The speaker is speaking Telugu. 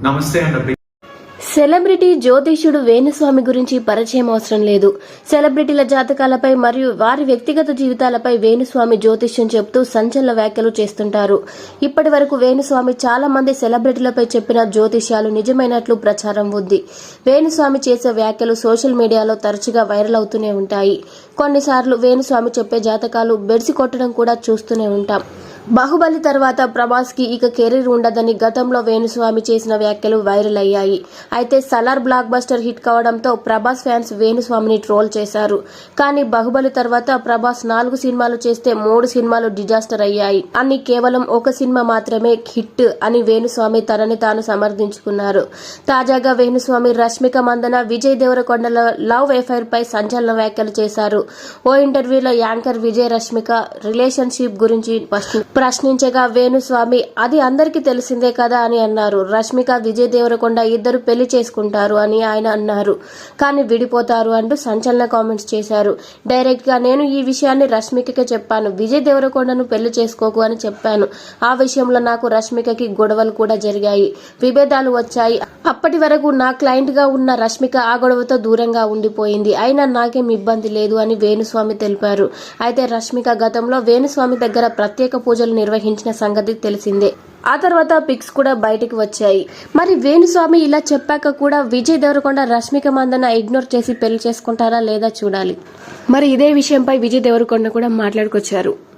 నమస్తే అండి. సెలబ్రిటీ జ్యోతిష్యుడు వేణుస్వామి గురించి పరిచయం అవసరం లేదు. సెలబ్రిటీల జాతకాలపై మరియు వారి వ్యక్తిగత జీవితాలపై వేణుస్వామి జ్యోతిష్యం చెబుతూ సంచలన వ్యాఖ్యలు చేస్తుంటారు. ఇప్పటి వరకు వేణుస్వామి చాలా మంది సెలబ్రిటీలపై చెప్పిన జ్యోతిష్యాలు నిజమైనట్లు ప్రచారం ఉంది. వేణుస్వామి చేసే వ్యాఖ్యలు సోషల్ మీడియాలో తరచుగా వైరల్ అవుతూనే ఉంటాయి. కొన్నిసార్లు వేణుస్వామి చెప్పే జాతకాలు బెడిసి కొట్టడం కూడా చూస్తూనే ఉంటాం. బాహుబలి తర్వాత ప్రభాస్ కి ఇక కెరీర్ ఉండదని గతంలో వేణుస్వామి చేసిన వ్యాఖ్యలు వైరల్ అయ్యాయి. అయితే సలార్ బ్లాక్ బస్టర్ హిట్ కావడంతో ప్రభాస్ ఫ్యాన్స్ వేణుస్వామిని ట్రోల్ చేశారు. కానీ బాహుబలి తర్వాత ప్రభాస్ 4 సినిమాలు చేస్తే 3 సినిమాలు డిజాస్టర్ అయ్యాయి అని కేవలం ఒక సినిమా మాత్రమే హిట్ అని వేణుస్వామి తనని తాను సమర్థించుకున్నారు. తాజాగా వేణుస్వామి రష్మిక మందన, విజయ్ దేవరకొండల లవ్ అఫైర్ పై సంచలన వ్యాఖ్యలు చేశారు. ఓ ఇంటర్వ్యూలో యాంకర్ విజయ్ రష్మిక రిలేషన్షిప్ గురించి ప్రశ్నించగా వేణుస్వామి అది అందరికీ తెలిసిందే కదా అని అన్నారు. రష్మిక, విజయ్ దేవరకొండ ఇద్దరు పెళ్లి చేసుకుంటారు అని ఆయన అన్నారు, కానీ విడిపోతారు అంటూ సంచలన కామెంట్స్ చేశారు. డైరెక్ట్ గా నేను ఈ విషయాన్ని రష్మికకే చెప్పాను. విజయ్ దేవరకొండను పెళ్లి చేసుకోకు అని చెప్పాను. ఆ విషయంలో నాకు రష్మికకి గొడవలు కూడా జరిగాయి, విభేదాలు వచ్చాయి. అప్పటి వరకు నా క్లయింట్ గా ఉన్న రష్మిక ఆ గొడవతో దూరంగా ఉండిపోయింది. అయినా నాకేం ఇబ్బంది లేదు అని వేణుస్వామి తెలిపారు. అయితే రష్మిక గతంలో వేణుస్వామి దగ్గర ప్రత్యేక పూజలు నిర్వహించిన సంగతి తెలిసిందే. ఆ తర్వాత పిక్స్ కూడా బయటికి వచ్చాయి. మరి వేణుస్వామి ఇలా చెప్పాక కూడా విజయ్ దేవరకొండ రష్మిక మందన ఇగ్నోర్ చేసి పెళ్లి చేసుకుంటారా లేదా చూడాలి. మరి ఇదే విషయంపై విజయ్ దేవరకొండ కూడా మాట్లాడుకొచ్చారు.